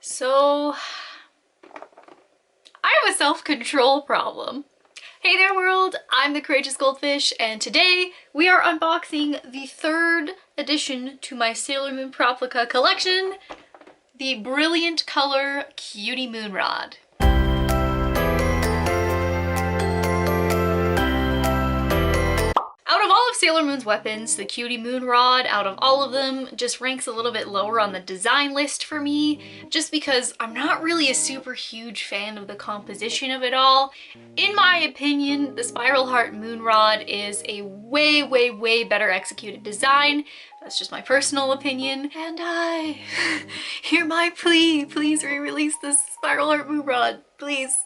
So, I have a self-control problem. Hey there world, I'm the Courageous Goldfish, and today we are unboxing the third addition to my Sailor Moon PROPLICA collection, the Brilliant Color Cutie Moon Rod. Out of all of Sailor Moon's weapons, the Cutie Moon Rod, out of all of them, just ranks a little bit lower on the design list for me, just because I'm not really a super huge fan of the composition of it all. In my opinion, the Spiral Heart Moon Rod is a way better executed design. That's just my personal opinion, and I hear my plea. Please re-release this Spiral Heart Moon Rod, please.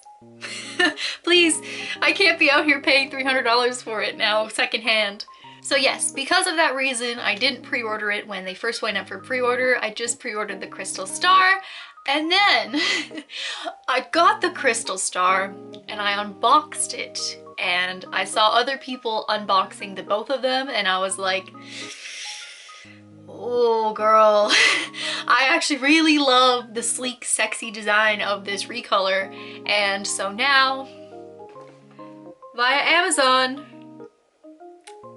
Please, I can't be out here paying $300 for it now, secondhand. So yes, because of that reason, I didn't pre-order it when they first went up for pre-order. I just pre-ordered the Crystal Star, and then I got the Crystal Star and I unboxed it, and I saw other people unboxing the both of them, and I was like, oh girl, I actually really love the sleek, sexy design of this recolor, and so now, via Amazon,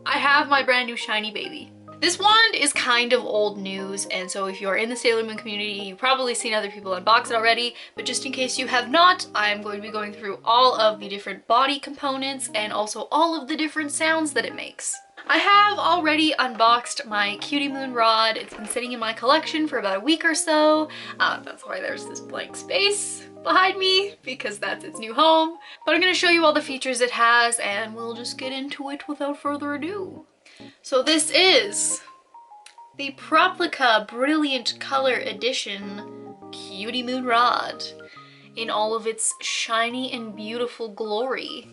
I have my brand new shiny baby. This wand is kind of old news, and so if you're in the Sailor Moon community, you've probably seen other people unbox it already, but just in case you have not, I'm going to be going through all of the different body components and also all of the different sounds that it makes. I have already unboxed my Cutie Moon Rod. It's been sitting in my collection for about a week or so. That's why there's this blank space behind me, because that's its new home. But I'm going to show you all the features it has, and we'll just get into it without further ado. So this is the PROPLICA Brilliant Color Edition Cutie Moon Rod in all of its shiny and beautiful glory.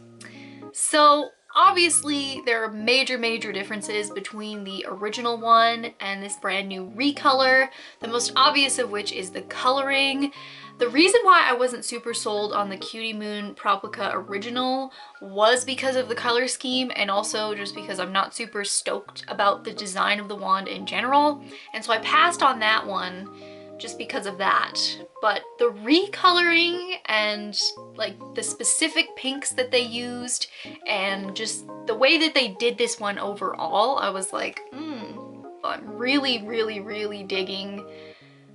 So obviously, there are major differences between the original one and this brand new recolor, the most obvious of which is the coloring. The reason why I wasn't super sold on the Cutie Moon PROPLICA original was because of the color scheme, and also just because I'm not super stoked about the design of the wand in general, and so I passed on that one just because of that. But the recoloring and like the specific pinks that they used and just the way that they did this one overall, I was like, I'm really digging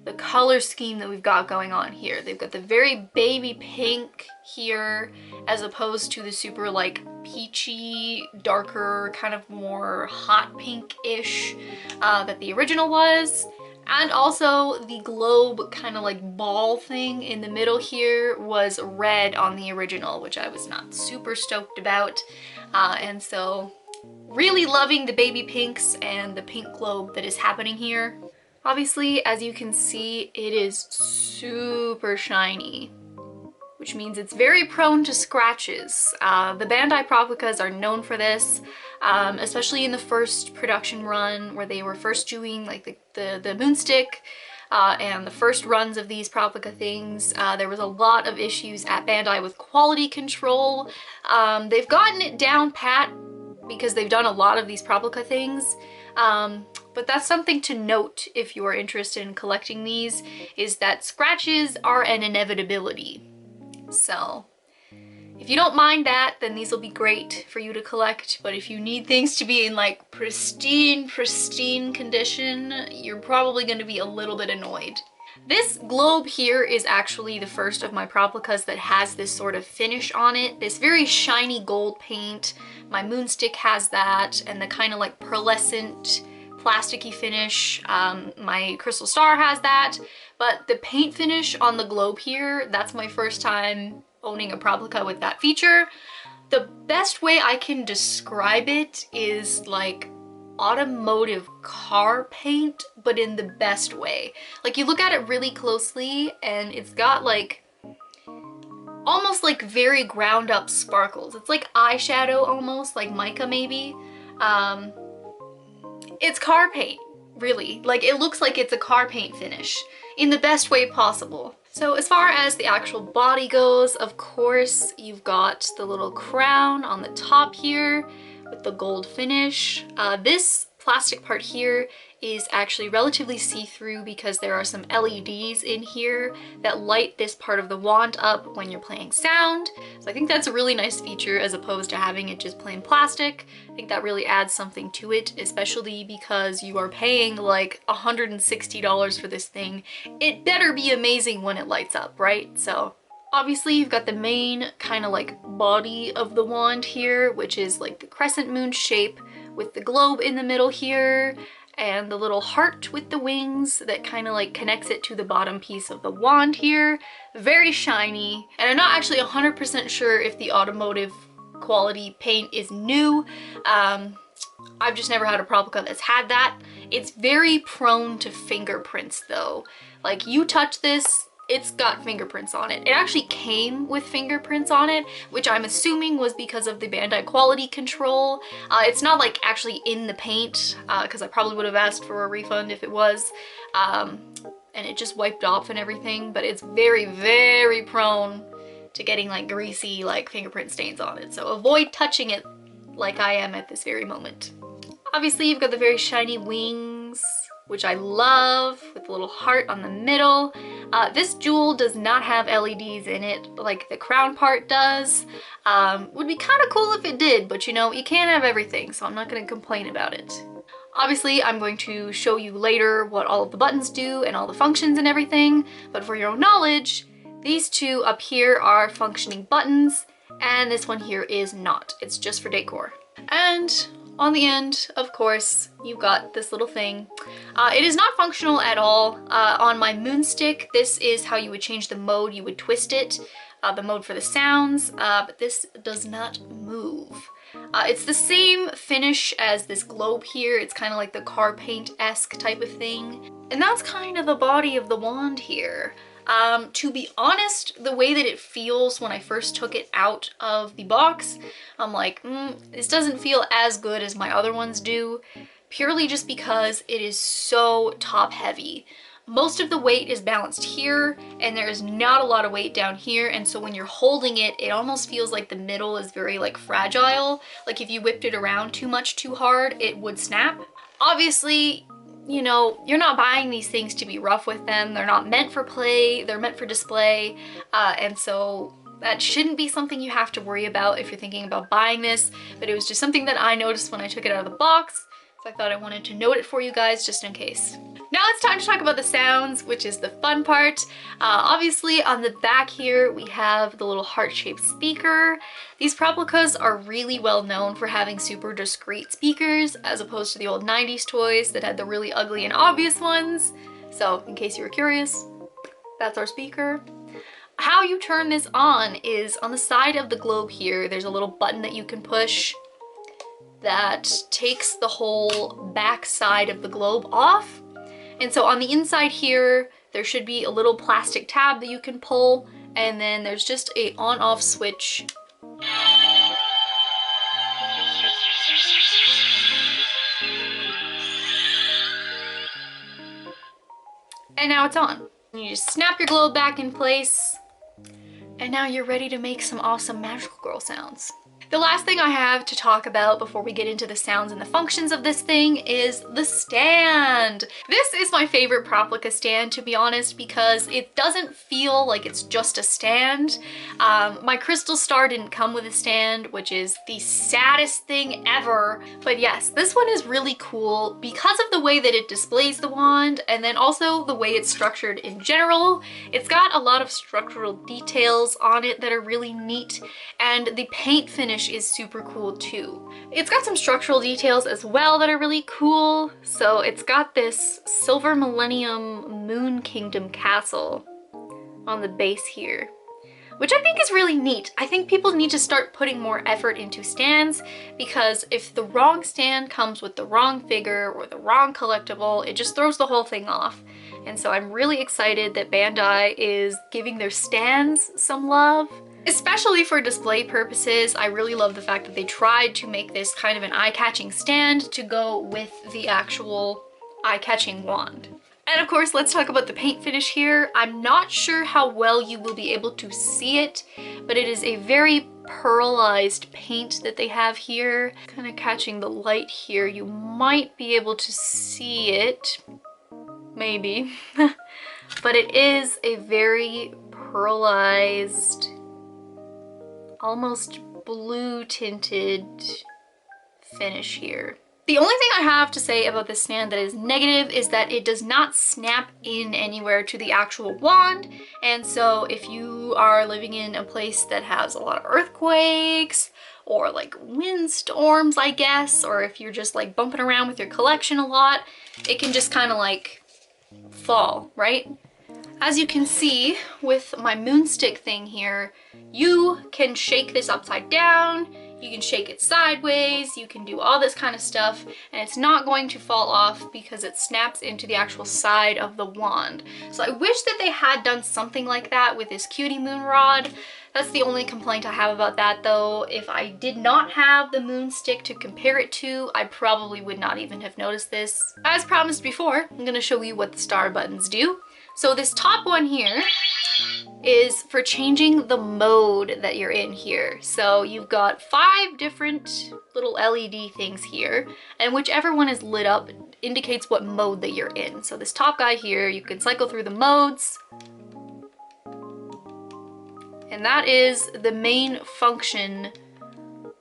the color scheme that we've got going on here. They've got the very baby pink here as opposed to the super like peachy, darker, kind of more hot pink-ish that the original was. And also the globe kind of like ball thing in the middle here was red on the original, which I was not super stoked about. And so really loving the baby pinks and the pink globe that is happening here. Obviously, as you can see, it is super shiny, which means it's very prone to scratches. The Bandai PROPLICAs are known for this, especially in the first production run where they were first doing like the Moonstick and the first runs of these PROPLICA things. There was a lot of issues at Bandai with quality control. They've gotten it down pat because they've done a lot of these PROPLICA things. But that's something to note if you are interested in collecting these, is that scratches are an inevitability. So if you don't mind that, then these will be great for you to collect. But if you need things to be in like pristine condition, you're probably going to be a little bit annoyed. This globe here is actually the first of my PROPLICAs that has this sort of finish on it, this very shiny gold paint. My Moonstick has that, and the kind of like pearlescent plasticky finish. My Crystal Star has that, but the paint finish on the globe here, that's my first time owning a PROPLICA with that feature. The best way I can describe it is like automotive car paint, but in the best way. Like you look at it really closely and it's got like almost like very ground up sparkles. It's like eyeshadow almost, like mica maybe. It's car paint, really. Like it looks like it's a car paint finish in the best way possible. So as far as the actual body goes, of course, you've got the little crown on the top here with the gold finish. This plastic part here is actually relatively see-through because there are some LEDs in here that light this part of the wand up when you're playing sound. So I think that's a really nice feature as opposed to having it just plain plastic. I think that really adds something to it, especially because you are paying like $160 for this thing. It better be amazing when it lights up, right? So obviously you've got the main kind of like body of the wand here, which is like the crescent moon shape with the globe in the middle here and the little heart with the wings that kind of like connects it to the bottom piece of the wand here. Very shiny, and I'm not actually 100% sure if the automotive quality paint is new. I've just never had a Proplica that's had that. It's very prone to fingerprints though. Like you touch this, it's got fingerprints on it. It actually came with fingerprints on it, which I'm assuming was because of the Bandai quality control. It's not like actually in the paint, because I probably would have asked for a refund if it was. And it just wiped off and everything, but it's very, very prone to getting like greasy like fingerprint stains on it. So avoid touching it like I am at this very moment. Obviously you've got the very shiny wings, which I love, with a little heart on the middle. This jewel does not have LEDs in it like the crown part does. Would be kind of cool if it did, but you know, you can't have everything, so I'm not going to complain about it. Obviously, I'm going to show you later what all of the buttons do and all the functions and everything, but for your own knowledge, these two up here are functioning buttons, and this one here is not. It's just for decor. And on the end, of course, you've got this little thing. It is not functional at all. On my moonstick, this is how you would change the mode. You would twist it, the mode for the sounds, but this does not move. It's the same finish as this globe here. It's kind of like the car paint-esque type of thing. And that's kind of the body of the wand here. To be honest, the way that it feels when I first took it out of the box, I'm like, this doesn't feel as good as my other ones do, purely just because it is so top heavy. Most of the weight is balanced here, and there is not a lot of weight down here, and so when you're holding it, it almost feels like the middle is very like fragile. Like if you whipped it around too much too hard, it would snap. Obviously, you know, you're not buying these things to be rough with them. They're not meant for play, they're meant for display, and so that shouldn't be something you have to worry about if you're thinking about buying this, but it was just something that I noticed when I took it out of the box, so I thought I wanted to note it for you guys just in case. Now it's time to talk about the sounds, which is the fun part. Obviously on the back here we have the little heart-shaped speaker. These Proplicas are really well known for having super discreet speakers as opposed to the old 90s toys that had the really ugly and obvious ones. So in case you were curious, that's our speaker. How you turn this on is on the side of the globe here, there's a little button that you can push that takes the whole back side of the globe off. And so on the inside here, there should be a little plastic tab that you can pull, and then there's just a on-off switch. And now it's on. You just snap your globe back in place, and now you're ready to make some awesome magical girl sounds. The last thing I have to talk about before we get into the sounds and the functions of this thing is the stand. This is my favorite Proplica stand, to be honest, because it doesn't feel like it's just a stand. My Crystal Star didn't come with a stand, which is the saddest thing ever. But yes, this one is really cool because of the way that it displays the wand, and then also the way it's structured in general. It's got a lot of structural details on it that are really neat, and the paint finish is super cool too. It's got some structural details as well that are really cool. So it's got this Silver Millennium Moon Kingdom castle on the base here, which I think is really neat. I think people need to start putting more effort into stands, because if the wrong stand comes with the wrong figure or the wrong collectible, it just throws the whole thing off. And so I'm really excited that Bandai is giving their stands some love. Especially for display purposes, I really love the fact that they tried to make this kind of an eye-catching stand to go with the actual eye-catching wand. And of course, let's talk about the paint finish here. I'm not sure how well you will be able to see it, but it is a very pearlized paint that they have here. Kind of catching the light here. You might be able to see it, maybe. But it is a very pearlized, almost blue tinted finish here. The only thing I have to say about this stand that is negative is that it does not snap in anywhere to the actual wand. And so if you are living in a place that has a lot of earthquakes or like windstorms, I guess, or if you're just like bumping around with your collection a lot, it can just kind of like fall, right? As you can see with my moonstick thing here, you can shake this upside down, you can shake it sideways, you can do all this kind of stuff, and it's not going to fall off because it snaps into the actual side of the wand. So I wish that they had done something like that with this Cutie Moon Rod. That's the only complaint I have about that though. If I did not have the moonstick to compare it to, I probably would not even have noticed this. As promised before, I'm gonna show you what the star buttons do. So this top one here is for changing the mode that you're in here. So you've got 5 different little LED things here, and whichever one is lit up indicates what mode that you're in. So this top guy here, you can cycle through the modes, and that is the main function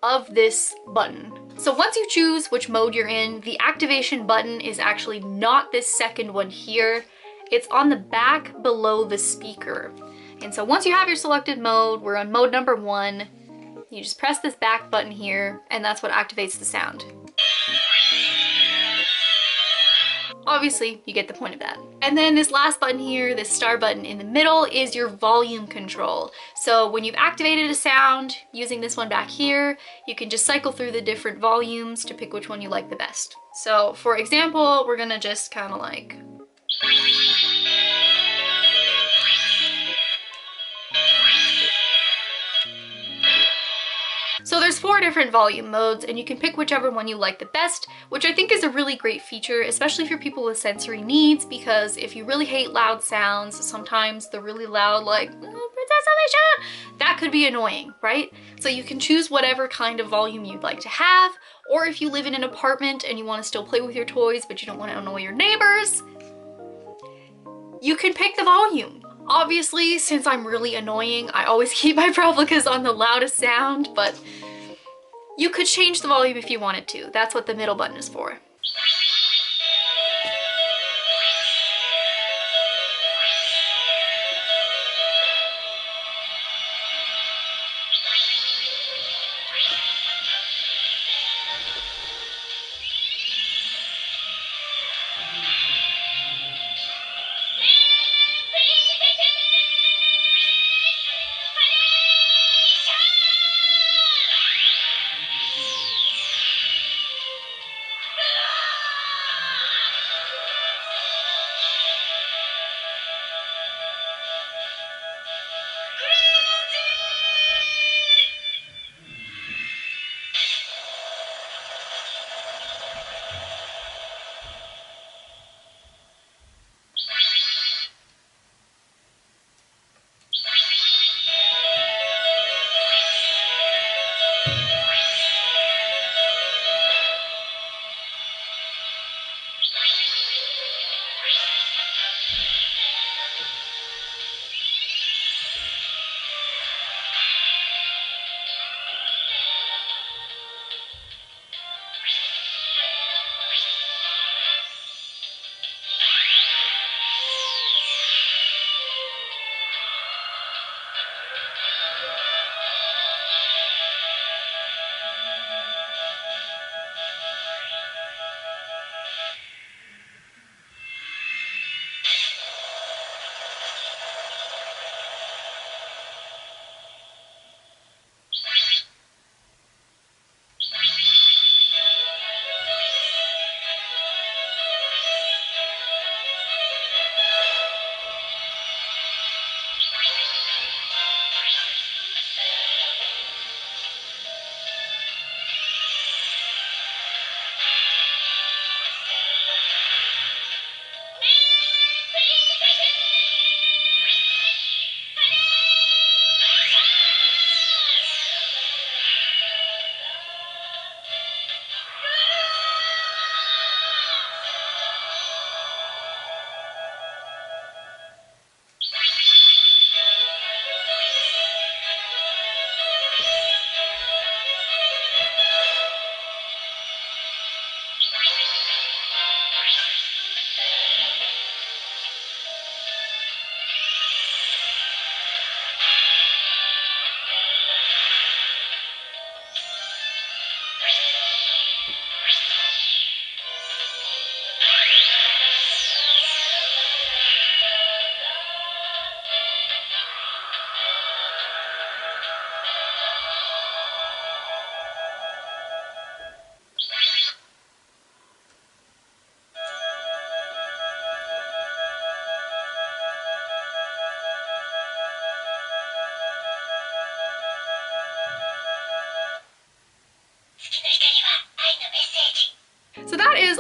of this button. So once you choose which mode you're in, the activation button is actually not this second one here. It's on the back below the speaker. And so once you have your selected mode, we're on mode number 1, you just press this back button here, and that's what activates the sound. Obviously, you get the point of that. And then this last button here, this star button in the middle, is your volume control. So when you've activated a sound using this one back here, you can just cycle through the different volumes to pick which one you like the best. So for example, we're gonna just kind of like so there's 4 different volume modes, and you can pick whichever one you like the best, which I think is a really great feature, especially for people with sensory needs, because if you really hate loud sounds, sometimes the really loud like, Princess Alicia, that could be annoying, right? So you can choose whatever kind of volume you'd like to have, or if you live in an apartment and you want to still play with your toys, but you don't want to annoy your neighbors, you can pick the volume. Obviously, since I'm really annoying, I always keep my Proplicas on the loudest sound, but you could change the volume if you wanted to. That's what the middle button is for.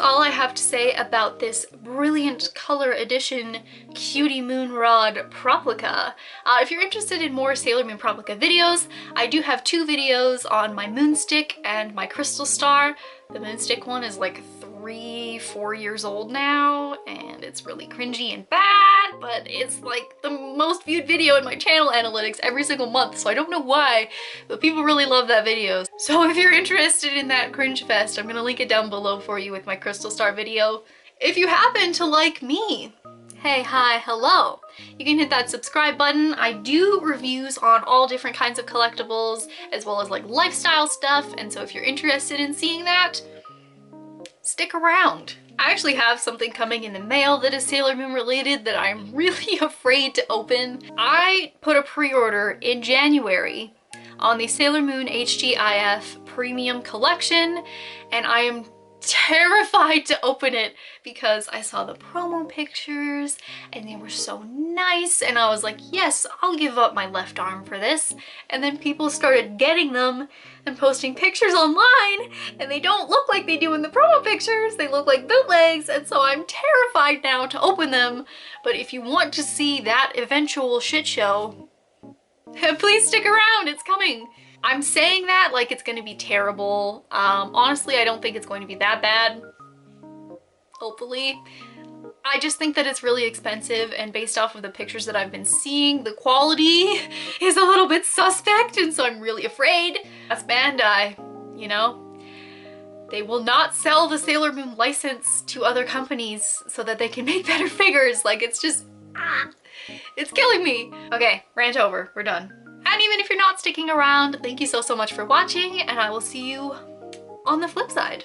all I have to say about this brilliant color edition Cutie Moon Rod PROPLICA. If you're interested in more Sailor Moon PROPLICA videos, I do have 2 videos on my moonstick and my crystal star. The moonstick one is like 3-4 years old now, and it's really cringy and bad, but it's like the most viewed video in my channel analytics every single month, so I don't know why, but people really love that video. So if you're interested in that cringe fest, I'm gonna link it down below for you with my crystal star video. If you happen to like me, hey, hi, hello, you can hit that subscribe button. I do reviews on all different kinds of collectibles, as well as like lifestyle stuff, and so if you're interested in seeing that, stick around. I actually have something coming in the mail that is Sailor Moon related that I'm really afraid to open. I put a pre-order in January on the Sailor Moon HGIF Premium Collection, and I am terrified to open it because I saw the promo pictures and they were so nice, and I was like, yes, I'll give up my left arm for this. And then people started getting them and posting pictures online, and they don't look like they do in the promo pictures. They look like bootlegs, and so I'm terrified now to open them. But if you want to see that eventual shit show, please stick around, it's coming. I'm saying that like it's gonna be terrible. Honestly, I don't think it's going to be that bad, hopefully. I just think that it's really expensive, and based off of the pictures that I've been seeing, the quality is a little bit suspect, and so I'm really afraid. That's Bandai, you know? They will not sell the Sailor Moon license to other companies so that they can make better figures. Like, it's just, it's killing me. Okay, rant over, we're done. And even if you're not sticking around, thank you so much for watching, and I will see you on the flip side.